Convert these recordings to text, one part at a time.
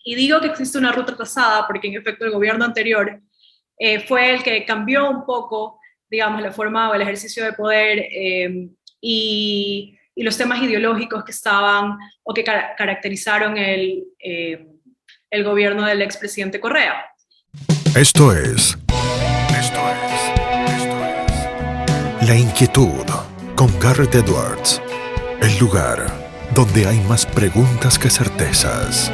Y digo que existe una ruta trazada porque en efecto el gobierno anterior fue el que cambió un poco, digamos, la forma o el ejercicio de poder y los temas ideológicos que estaban o que caracterizaron el gobierno del expresidente Correa. Esto es, esto es La Inquietud con Garrett Edwards. El lugar donde hay más preguntas que certezas.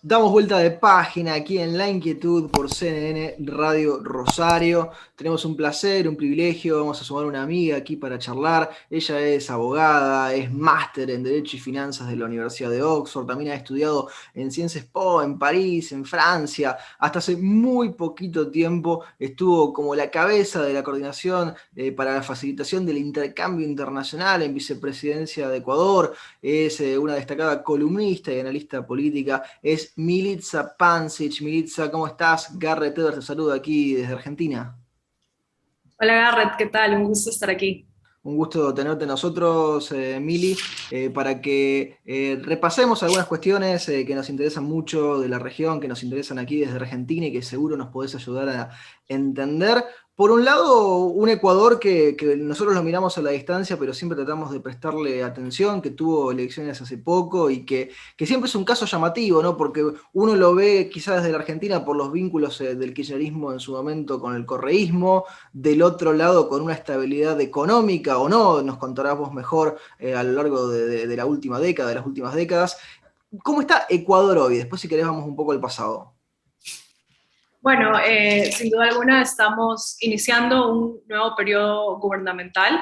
Damos vuelta de página aquí en La Inquietud por CNN Radio Rosario. Tenemos un placer, un privilegio. Vamos a sumar una amiga aquí para charlar. Ella es abogada, es máster en Derecho y Finanzas de la Universidad de Oxford. También ha estudiado en Sciences Po, en París, en Francia. Hasta hace muy poquito tiempo estuvo como la cabeza de la coordinación para la facilitación del intercambio internacional en vicepresidencia de Ecuador. Es una destacada columnista y analista política. Es Milica Pancic. Milica, ¿cómo estás? Garrett Edwards te saluda aquí desde Argentina. Hola Garrett, ¿qué tal? Un gusto estar aquí. Un gusto tenerte nosotros, Mili, para que repasemos algunas cuestiones que nos interesan mucho de la región, que nos interesan aquí desde Argentina y que seguro nos podés ayudar a entender. Por un lado, un Ecuador que nosotros lo miramos a la distancia, pero siempre tratamos de prestarle atención, que tuvo elecciones hace poco y que siempre es un caso llamativo, ¿no? Porque uno lo ve quizás desde la Argentina por los vínculos del kirchnerismo en su momento con el correísmo, del otro lado con una estabilidad económica o no, nos contarás vos mejor a lo largo de la última década, de las últimas décadas. ¿Cómo está Ecuador hoy? Después si querés vamos un poco al pasado. Bueno, sin duda alguna estamos iniciando un nuevo periodo gubernamental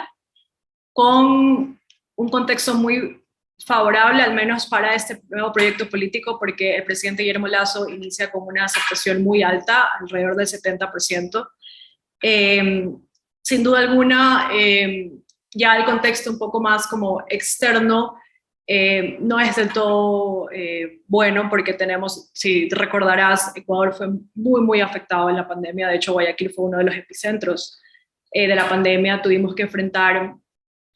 con un contexto muy favorable, al menos para este nuevo proyecto político, porque el presidente Guillermo Lasso inicia con una aceptación muy alta, alrededor del 70%. Eh, Sin duda alguna, ya el contexto un poco más como externo no es del todo bueno porque tenemos, si te recordarás, Ecuador fue muy, muy afectado en la pandemia. De hecho, Guayaquil fue uno de los epicentros de la pandemia. Tuvimos que enfrentar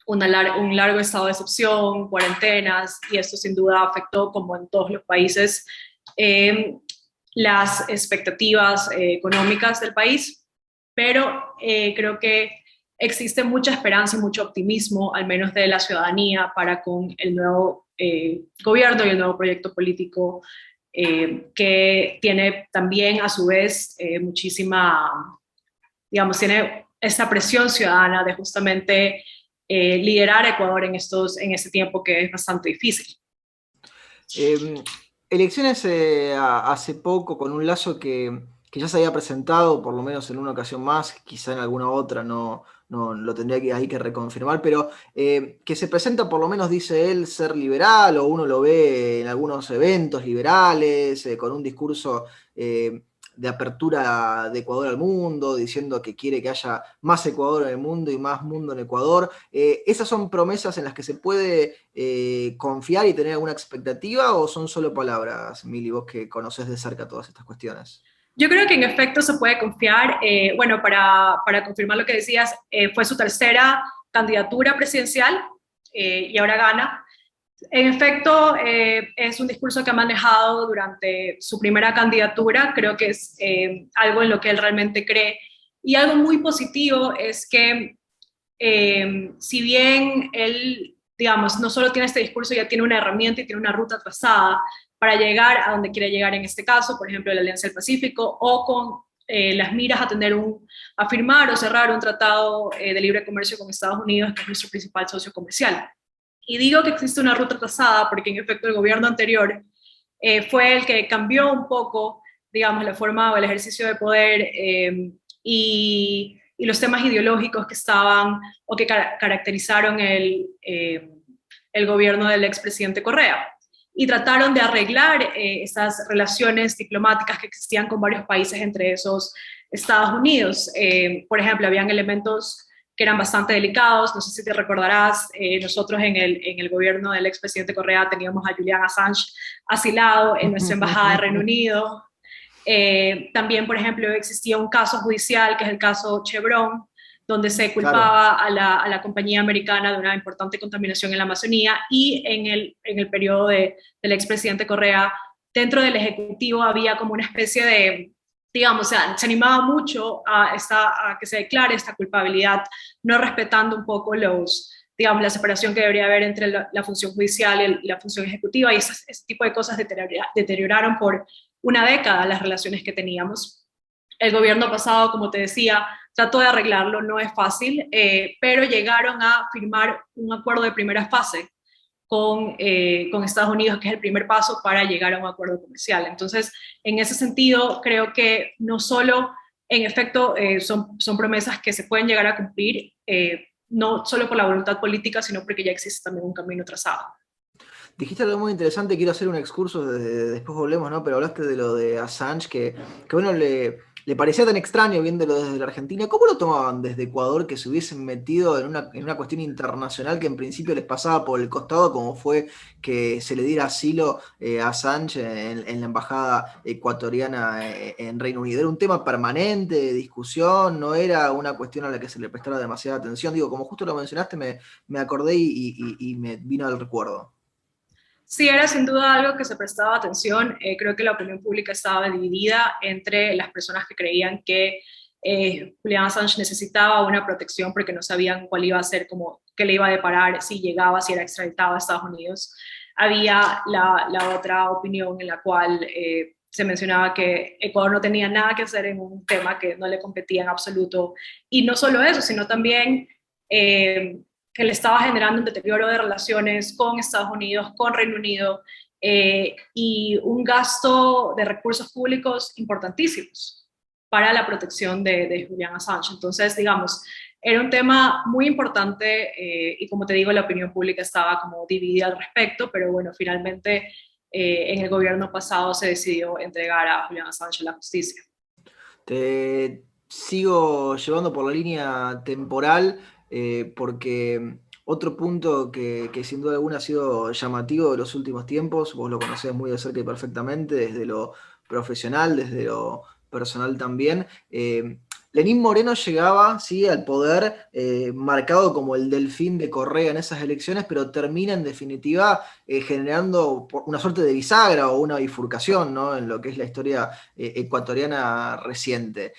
un largo estado de excepción, cuarentenas, y esto sin duda afectó, como en todos los países, eh, las expectativas económicas del país, pero creo que existe mucha esperanza y mucho optimismo, al menos de la ciudadanía, para con el nuevo gobierno y el nuevo proyecto político que tiene también a su vez muchísima, digamos, tiene esta presión ciudadana de justamente liderar a Ecuador en este tiempo que es bastante difícil. Elecciones hace poco con un Lasso que ya se había presentado, por lo menos en una ocasión más, quizá en alguna otra no lo tendría ahí que reconfirmar, pero que se presenta, por lo menos dice él, ser liberal, o uno lo ve en algunos eventos liberales, con un discurso de apertura de Ecuador al mundo, diciendo que quiere que haya más Ecuador en el mundo y más mundo en Ecuador. ¿Esas son promesas en las que se puede confiar y tener alguna expectativa, o son solo palabras, Mili, vos que conocés de cerca todas estas cuestiones? Yo creo que en efecto se puede confiar. Bueno, para confirmar lo que decías, fue su tercera candidatura presidencial y ahora gana. En efecto, es un discurso que ha manejado durante su primera candidatura. Creo que es algo en lo que él realmente cree. Y algo muy positivo es que si bien él, digamos, no solo tiene este discurso, ya tiene una herramienta y tiene una ruta trazada para llegar a donde quiere llegar en este caso, por ejemplo, la Alianza del Pacífico, o con las miras a firmar o cerrar un tratado de libre comercio con Estados Unidos, que es nuestro principal socio comercial. Y digo que existe una ruta trazada porque en efecto el gobierno anterior fue el que cambió un poco, digamos, la forma o el ejercicio de poder y los temas ideológicos que estaban o que caracterizaron el gobierno del expresidente Correa. Y trataron de arreglar esas relaciones diplomáticas que existían con varios países, entre esos Estados Unidos. Por ejemplo, habían elementos que eran bastante delicados. No sé si te recordarás, nosotros en el gobierno del expresidente Correa teníamos a Julian Assange asilado en nuestra embajada de Reino Unido. También, por ejemplo, existía un caso judicial, que es el caso Chevron, donde se Claro. culpaba a la compañía americana de una importante contaminación en la Amazonía, y en el periodo del expresidente Correa, dentro del Ejecutivo había como una especie de, digamos, o sea, se animaba mucho a que se declare esta culpabilidad, no respetando un poco digamos, la separación que debería haber entre la función judicial y la función ejecutiva, y ese tipo de cosas deterioraron por una década las relaciones que teníamos. El gobierno pasado, como te decía, trató de arreglarlo, no es fácil, pero llegaron a firmar un acuerdo de primera fase con Estados Unidos, que es el primer paso para llegar a un acuerdo comercial. Entonces, en ese sentido, creo que no solo, en efecto, son promesas que se pueden llegar a cumplir, no solo por la voluntad política, sino porque ya existe también un camino trazado. Dijiste algo muy interesante, quiero hacer un excurso, después volvemos, ¿no? Pero hablaste de lo de Assange, que bueno, le parecía tan extraño viéndolo desde la Argentina. ¿Cómo lo tomaban desde Ecuador que se hubiesen metido en una cuestión internacional que en principio les pasaba por el costado, como fue que se le diera asilo a Assange en la embajada ecuatoriana en Reino Unido? ¿Era un tema permanente de discusión? ¿No era una cuestión a la que se le prestara demasiada atención? Digo, como justo lo mencionaste, me acordé y me vino al recuerdo. Sí, era sin duda algo que se prestaba atención. Creo que la opinión pública estaba dividida entre las personas que creían que Julian Assange necesitaba una protección porque no sabían cuál iba a ser, como qué le iba a deparar si llegaba, si era extraditado a Estados Unidos. Había la otra opinión en la cual se mencionaba que Ecuador no tenía nada que hacer en un tema que no le competía en absoluto. Y no solo eso, sino también eh, que le estaba generando un deterioro de relaciones con Estados Unidos, con Reino Unido, y un gasto de recursos públicos importantísimos para la protección de Julian Assange. Entonces, digamos, era un tema muy importante, y como te digo, la opinión pública estaba como dividida al respecto, pero bueno, finalmente en el gobierno pasado se decidió entregar a Julian Assange a la justicia. Te sigo llevando por la línea temporal porque otro punto que sin duda alguna ha sido llamativo de los últimos tiempos, vos lo conocés muy de cerca y perfectamente, desde lo profesional, desde lo personal también. Lenín Moreno llegaba, ¿sí?, al poder marcado como el delfín de Correa en esas elecciones, pero termina en definitiva generando una suerte de bisagra o una bifurcación, ¿no?, en lo que es la historia ecuatoriana reciente.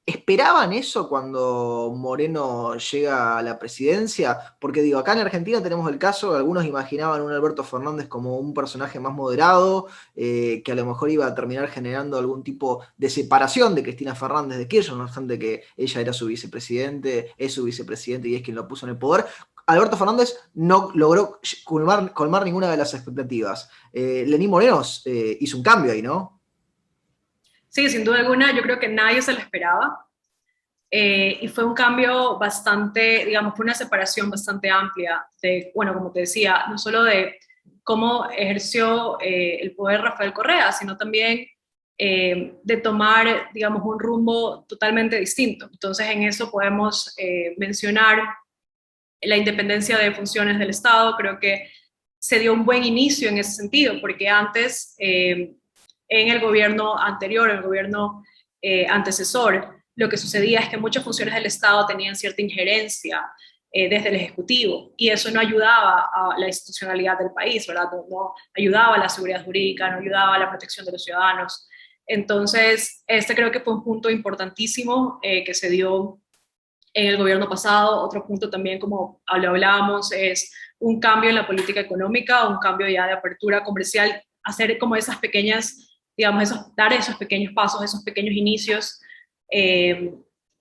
¿Esperaban eso cuando Moreno llega a la presidencia? Porque digo, acá en Argentina tenemos el caso, algunos imaginaban un Alberto Fernández como un personaje más moderado, que a lo mejor iba a terminar generando algún tipo de separación de Cristina Fernández de Kirchner, no obstante que ella era su vicepresidente, es su vicepresidente y es quien lo puso en el poder. Alberto Fernández no logró colmar ninguna de las expectativas. Lenín Moreno hizo un cambio ahí, ¿no? Sí, sin duda alguna, yo creo que nadie se lo esperaba. Y fue un cambio bastante, digamos, fue una separación bastante amplia de, bueno, como te decía, no solo de cómo ejerció el poder Rafael Correa, sino también de tomar, digamos, un rumbo totalmente distinto. Entonces, en eso podemos mencionar la independencia de funciones del Estado. Creo que se dio un buen inicio en ese sentido, porque antes, en el gobierno anterior, en el gobierno antecesor, lo que sucedía es que muchas funciones del Estado tenían cierta injerencia desde el Ejecutivo, y eso no ayudaba a la institucionalidad del país, ¿verdad? No ayudaba a la seguridad jurídica, no ayudaba a la protección de los ciudadanos. Entonces, este creo que fue un punto importantísimo que se dio en el gobierno pasado. Otro punto también, como lo hablábamos, es un cambio en la política económica, un cambio ya de apertura comercial, hacer como esas pequeñas, digamos, dar esos pequeños pasos, esos pequeños inicios, eh,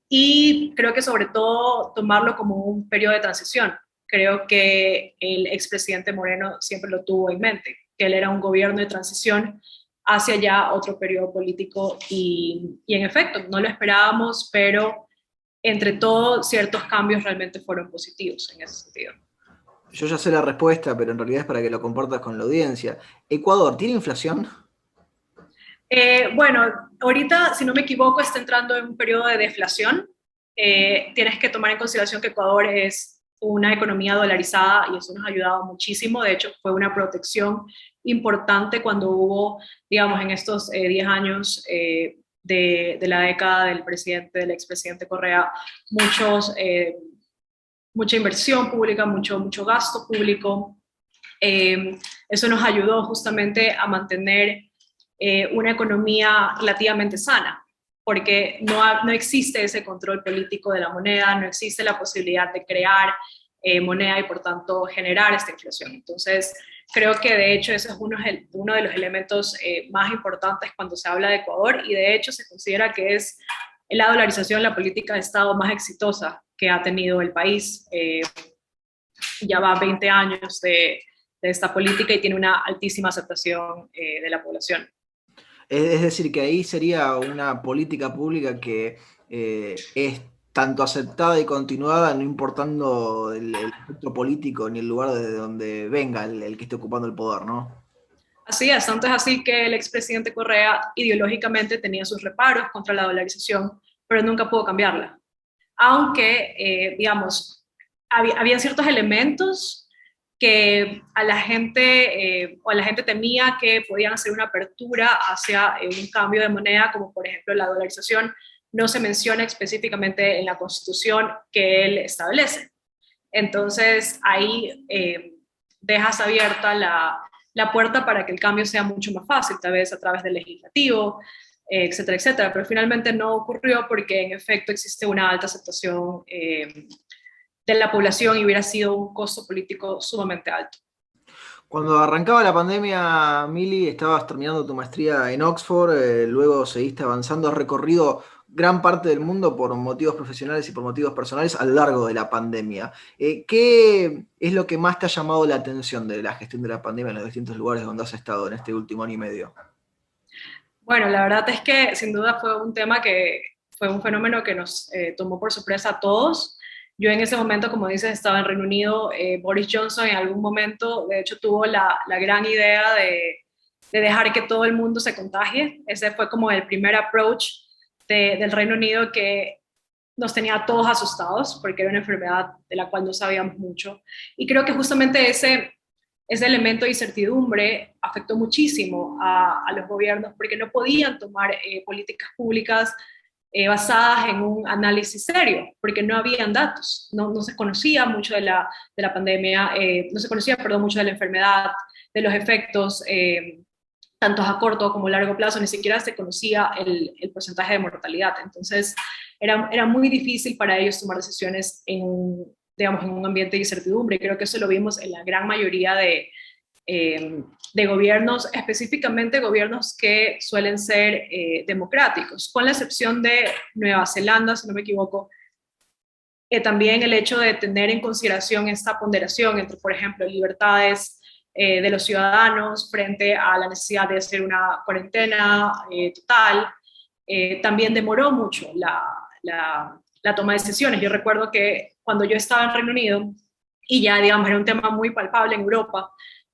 y creo que sobre todo tomarlo como un periodo de transición. Creo que el expresidente Moreno siempre lo tuvo en mente, que él era un gobierno de transición hacia ya otro periodo político, y en efecto, no lo esperábamos, pero entre todos ciertos cambios realmente fueron positivos en ese sentido. Yo ya sé la respuesta, pero en realidad es para que lo compartas con la audiencia. ¿Ecuador tiene inflación? Bueno, ahorita, si no me equivoco, está entrando en un periodo de deflación. Tienes que tomar en consideración que Ecuador es una economía dolarizada y eso nos ha ayudado muchísimo. De hecho, fue una protección importante cuando hubo, digamos, en estos 10 años, de la década del expresidente Correa, mucha inversión pública, mucho gasto público. Eso nos ayudó justamente a mantener una economía relativamente sana, porque no existe ese control político de la moneda, no existe la posibilidad de crear moneda y por tanto generar esta inflación. Entonces, creo que de hecho ese es uno de los elementos más importantes cuando se habla de Ecuador, y de hecho se considera que es la dolarización, la política de Estado más exitosa que ha tenido el país. Ya va 20 años de esta política y tiene una altísima aceptación de la población. Es decir, que ahí sería una política pública que es tanto aceptada y continuada, no importando el aspecto político ni el lugar desde donde venga el que esté ocupando el poder, ¿no? Así es, tanto es así que el expresidente Correa ideológicamente tenía sus reparos contra la dolarización, pero nunca pudo cambiarla. Aunque, digamos, había ciertos elementos que a la gente temía que podían hacer una apertura hacia un cambio de moneda, como por ejemplo la dolarización. No se menciona específicamente en la Constitución que él establece. Entonces ahí dejas abierta la puerta para que el cambio sea mucho más fácil, tal vez a través del legislativo, etcétera, etcétera. Pero finalmente no ocurrió porque en efecto existe una alta aceptación de la población y hubiera sido un costo político sumamente alto. Cuando arrancaba la pandemia, Mili, estabas terminando tu maestría en Oxford, luego seguiste avanzando, has recorrido gran parte del mundo por motivos profesionales y por motivos personales a lo largo de la pandemia. ¿Qué es lo que más te ha llamado la atención de la gestión de la pandemia en los distintos lugares donde has estado en este último año y medio? Bueno, la verdad es que sin duda fue un tema que fue un fenómeno que nos tomó por sorpresa a todos. Yo en ese momento, como dices, estaba en Reino Unido. Boris Johnson en algún momento, de hecho, tuvo la gran idea de dejar que todo el mundo se contagie. Ese fue como el primer approach del Reino Unido, que nos tenía a todos asustados porque era una enfermedad de la cual no sabíamos mucho. Y creo que justamente ese elemento de incertidumbre afectó muchísimo a los gobiernos porque no podían tomar políticas públicas basadas en un análisis serio, porque no habían datos, no se conocía mucho de la pandemia, no se conocía, perdón, mucho de la enfermedad, de los efectos, tanto a corto como a largo plazo, ni siquiera se conocía el porcentaje de mortalidad. Entonces, era muy difícil para ellos tomar decisiones digamos, en un ambiente de incertidumbre. Y creo que eso lo vimos en la gran mayoría de gobiernos, específicamente gobiernos que suelen ser democráticos, con la excepción de Nueva Zelanda, si no me equivoco. También el hecho de tener en consideración esta ponderación entre, por ejemplo, libertades de los ciudadanos frente a la necesidad de hacer una cuarentena total, también demoró mucho la toma de decisiones. Yo recuerdo que cuando yo estaba en Reino Unido, y ya, digamos, era un tema muy palpable en Europa,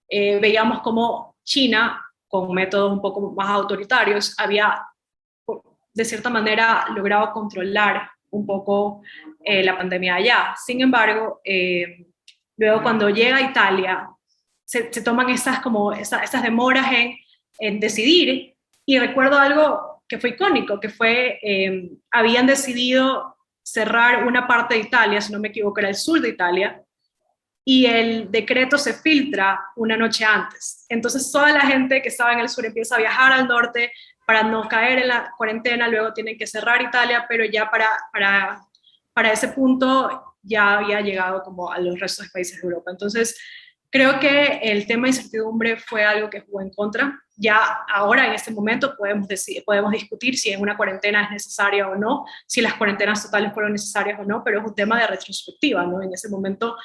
veíamos como China, con métodos un poco más autoritarios, había, de cierta manera, logrado controlar un poco la pandemia allá. Sin embargo, luego cuando llega a Italia, se toman estas demoras en decidir, y recuerdo algo que fue icónico, que fue, habían decidido cerrar una parte de Italia, si no me equivoco, era el sur de Italia, y el decreto se filtra una noche antes. Entonces toda la gente que estaba en el sur empieza a viajar al norte para no caer en la cuarentena, luego tienen que cerrar Italia, pero ya para ese punto ya había llegado como a los restos de países de Europa. Entonces creo que el tema de incertidumbre fue algo que jugó en contra. Ya ahora, en este momento, podemos discutir si en una cuarentena es necesaria o no, si las cuarentenas totales fueron necesarias o no, pero es un tema de retrospectiva, ¿no? En ese momento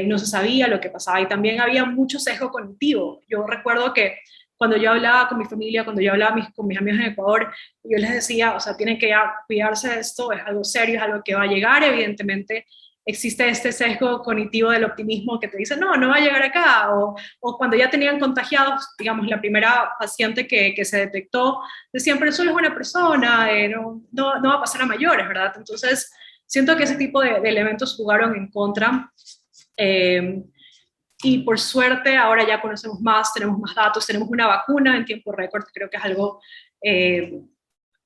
no se sabía lo que pasaba y también había mucho sesgo cognitivo. Yo recuerdo que cuando yo hablaba con mi familia, cuando yo hablaba con mis amigos en Ecuador, yo les decía, o sea, tienen que ya cuidarse de esto, es algo serio, es algo que va a llegar, evidentemente. Existe este sesgo cognitivo del optimismo que te dice, no va a llegar acá, o cuando ya tenían contagiados, digamos, la primera paciente que se detectó, decían, pero solo es una persona, no va a pasar a mayores, ¿verdad? Entonces, siento que ese tipo de elementos jugaron en contra, y por suerte ahora ya conocemos más, tenemos más datos, tenemos una vacuna en tiempo récord, creo que es algo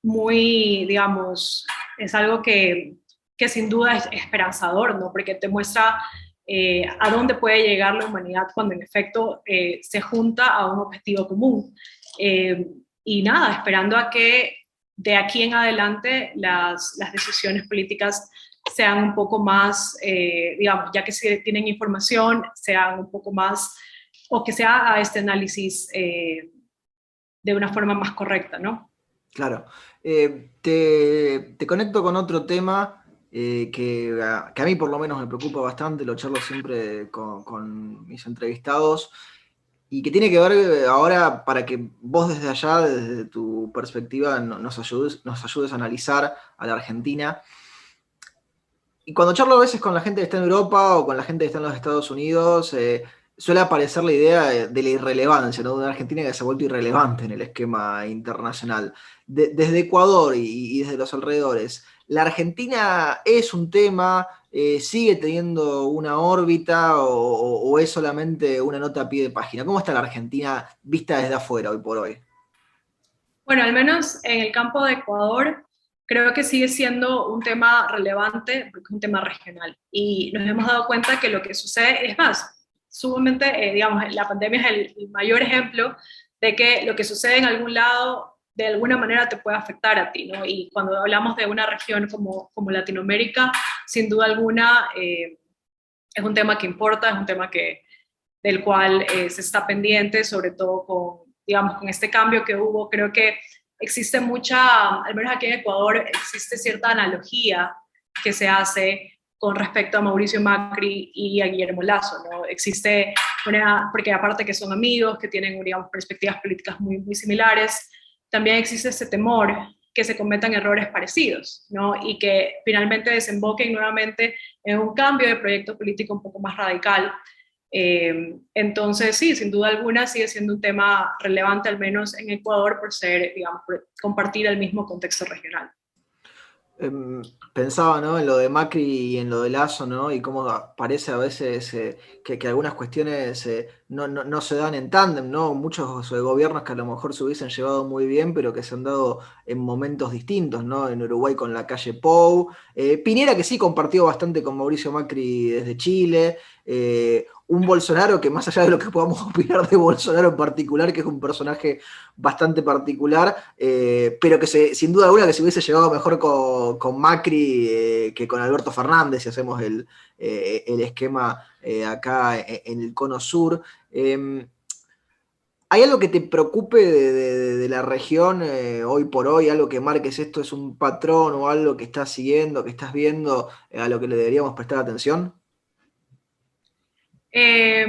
muy, digamos, es algo que sin duda es esperanzador, ¿no? Porque te muestra a dónde puede llegar la humanidad cuando en efecto se junta a un objetivo común. Eh, y nada, esperando a que de aquí en adelante las decisiones políticas sean un poco más, digamos, ya que se tienen información, sean un poco más, o que se haga este análisis de una forma más correcta, ¿no? Claro. Te conecto con otro tema que a mí por lo menos me preocupa bastante, lo charlo siempre con mis entrevistados, y que tiene que ver ahora para que vos desde allá, desde tu perspectiva, nos ayudes a analizar a la Argentina. Y cuando charlo a veces con la gente que está en Europa o con la gente que está en los Estados Unidos, suele aparecer la idea de la irrelevancia, ¿no? De una Argentina que se ha vuelto irrelevante en el esquema internacional. Desde Ecuador y desde los alrededores, ¿la Argentina es un tema, sigue teniendo una órbita o es solamente una nota a pie de página? ¿Cómo está la Argentina vista desde afuera hoy por hoy? Bueno, al menos en el campo de Ecuador, creo que sigue siendo un tema relevante porque es un tema regional. Y nos hemos dado cuenta que lo que sucede es más, sumamente, digamos, la pandemia es el mayor ejemplo de que lo que sucede en algún lado de alguna manera te puede afectar a ti, ¿no? Y cuando hablamos de una región como Latinoamérica, sin duda alguna es un tema que importa, es un tema del cual se está pendiente, sobre todo con, digamos, con este cambio que hubo. Creo que existe mucha, al menos aquí en Ecuador, existe cierta analogía que se hace con respecto a Mauricio Macri y a Guillermo Lasso, ¿no? Existe una, porque aparte que son amigos, que tienen, digamos, perspectivas políticas muy similares, también existe ese temor que se cometan errores parecidos, ¿no? Y que finalmente desemboquen nuevamente en un cambio de proyecto político un poco más radical. Entonces, sí, sin duda alguna sigue siendo un tema relevante, al menos en Ecuador, por ser, digamos, por compartir el mismo contexto regional. Pensaba, ¿no? En lo de Macri y en lo de Lasso, ¿no? Y cómo parece a veces que algunas cuestiones no se dan en tándem, ¿no? Muchos gobiernos que a lo mejor se hubiesen llevado muy bien, pero que se han dado en momentos distintos, ¿no? En Uruguay con la calle Pou, Piñera que sí compartió bastante con Mauricio Macri desde Chile, un Bolsonaro que más allá de lo que podamos opinar de Bolsonaro en particular, que es un personaje bastante particular, pero que sin duda alguna que se hubiese llevado mejor con Macri que con Alberto Fernández, si hacemos el esquema acá en el cono sur. ¿Hay algo que te preocupe de la región hoy por hoy? ¿Algo que marques esto es un patrón o algo que estás siguiendo, que estás viendo, a lo que le deberíamos prestar atención? Eh,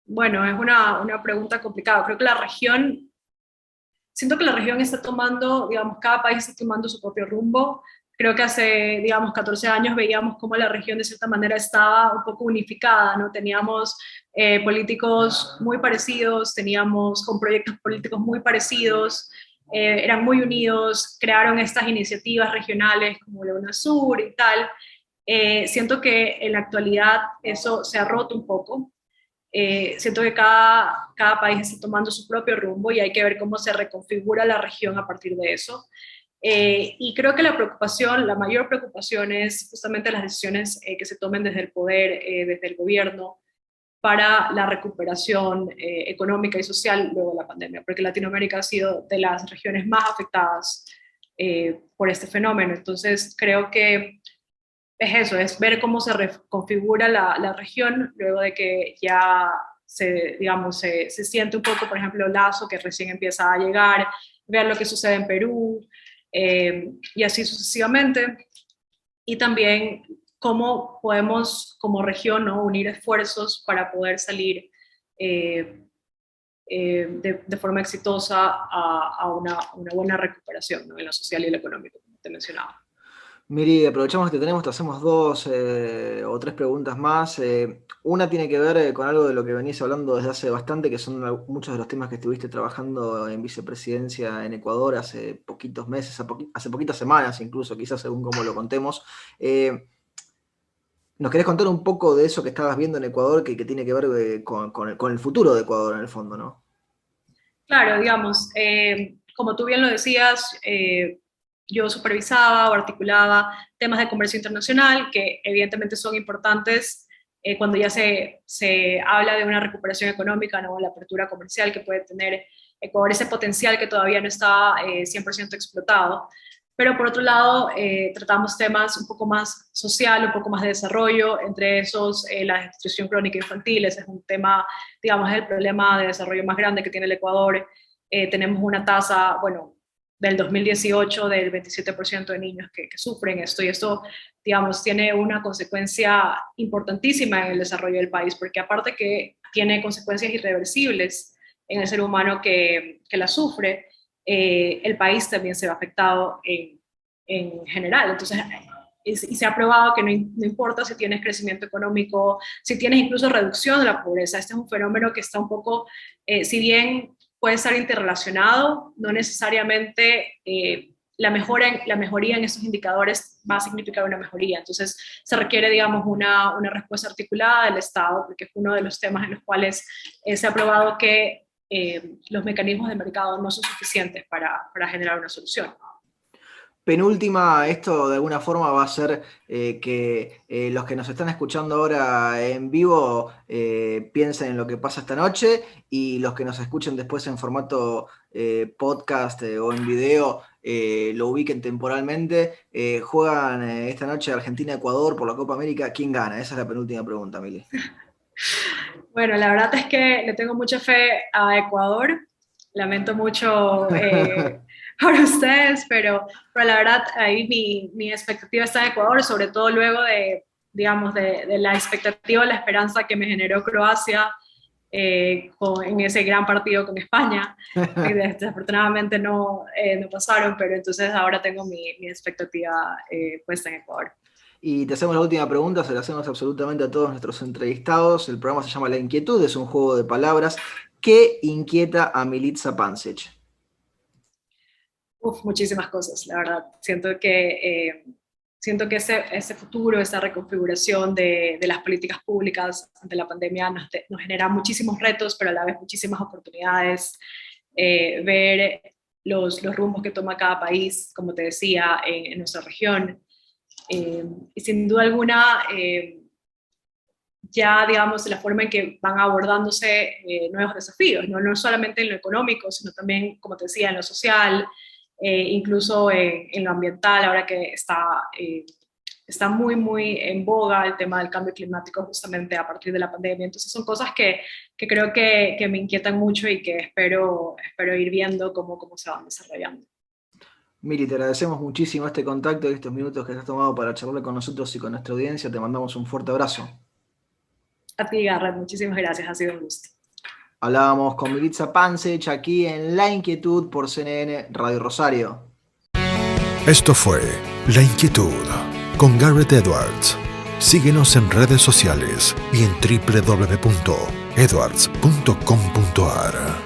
bueno, es una pregunta complicada. Creo que la región, siento que la región está tomando, digamos, cada país está tomando su propio rumbo. Creo que hace, digamos, 14 años veíamos cómo la región de cierta manera estaba un poco unificada, ¿no? Teníamos políticos muy parecidos, teníamos con proyectos políticos muy parecidos, eran muy unidos, crearon estas iniciativas regionales como la UNASUR y tal. Siento que en la actualidad eso se ha roto un poco. Siento que cada país está tomando su propio rumbo y hay que ver cómo se reconfigura la región a partir de eso. Y creo que la preocupación, la mayor preocupación es justamente las decisiones que se tomen desde el poder, desde el gobierno, para la recuperación económica y social luego de la pandemia, porque Latinoamérica ha sido de las regiones más afectadas por este fenómeno. Entonces, creo que es eso, es ver cómo se reconfigura la región luego de que ya digamos, se siente un poco, por ejemplo, Lazo, que recién empieza a llegar, ver lo que sucede en Perú, y así sucesivamente. Y también cómo podemos como región, ¿no?, unir esfuerzos para poder salir de forma exitosa a una buena recuperación, ¿no?, en lo social y lo económico, como te mencionaba. Miri, aprovechamos que te tenemos, te hacemos dos o tres preguntas más. Una tiene que ver con algo de lo que venís hablando desde hace bastante, que son muchos de los temas que estuviste trabajando en vicepresidencia en Ecuador hace poquitos meses, hace poquitas semanas incluso, quizás según cómo lo contemos. ¿Nos querés contar un poco de eso que estabas viendo en Ecuador que tiene que ver con el futuro de Ecuador en el fondo, ¿no? Claro, digamos, como tú bien lo decías, yo supervisaba o articulaba temas de comercio internacional que evidentemente son importantes cuando ya se habla de una recuperación económica, ¿no? La apertura comercial que puede tener Ecuador, ese potencial que todavía no está 100% explotado. Pero por otro lado, tratamos temas un poco más social, un poco más de desarrollo, entre esos la desnutrición crónica infantil, ese es un tema, digamos, es el problema de desarrollo más grande que tiene el Ecuador. Tenemos una tasa, bueno, del 2018 del 27% de niños que sufren esto, y esto, digamos, tiene una consecuencia importantísima en el desarrollo del país, porque aparte que tiene consecuencias irreversibles en el ser humano que la sufre, el país también se ve afectado en general. Entonces, y se ha probado que no importa si tienes crecimiento económico, si tienes incluso reducción de la pobreza, este es un fenómeno que está un poco, si bien puede estar interrelacionado, no necesariamente la mejoría en estos indicadores va a significar una mejoría. Entonces, se requiere, digamos, una respuesta articulada del Estado, porque es uno de los temas en los cuales se ha probado que los mecanismos de mercado no son suficientes para generar una solución. Penúltima, esto de alguna forma va a ser que los que nos están escuchando ahora en vivo piensen en lo que pasa esta noche, y los que nos escuchen después en formato podcast o en video lo ubiquen temporalmente. Juegan esta noche Argentina-Ecuador por la Copa América. ¿Quién gana? Esa es la penúltima pregunta, Mili. Bueno, la verdad es que le tengo mucha fe a Ecuador. Lamento mucho para ustedes, pero la verdad ahí mi expectativa está en Ecuador, sobre todo luego digamos, de la expectativa, la esperanza que me generó Croacia en ese gran partido con España. Desafortunadamente no pasaron, pero entonces ahora tengo mi expectativa puesta en Ecuador. Y te hacemos la última pregunta, se la hacemos absolutamente a todos nuestros entrevistados. El programa se llama La Inquietud, es un juego de palabras. ¿Qué inquieta a Milica Pancic? Muchísimas cosas, la verdad. Siento que ese futuro, esa reconfiguración de las políticas públicas ante la pandemia nos genera muchísimos retos, pero a la vez muchísimas oportunidades. Ver los rumbos que toma cada país, como te decía, en nuestra región. Y sin duda alguna, ya, digamos, la forma en que van abordándose nuevos desafíos, no solamente en lo económico, sino también, como te decía, en lo social, incluso en lo ambiental, ahora que está muy, muy en boga el tema del cambio climático justamente a partir de la pandemia. Entonces son cosas que creo que me inquietan mucho y que espero ir viendo cómo se van desarrollando. Mili, te agradecemos muchísimo este contacto y estos minutos que has tomado para charlar con nosotros y con nuestra audiencia. Te mandamos un fuerte abrazo. A ti, Garrett, muchísimas gracias, ha sido un gusto. Hablábamos con Milica Pancic aquí en La Inquietud por CNN Radio Rosario. Esto fue La Inquietud con Garrett Edwards. Síguenos en redes sociales y en www.edwards.com.ar.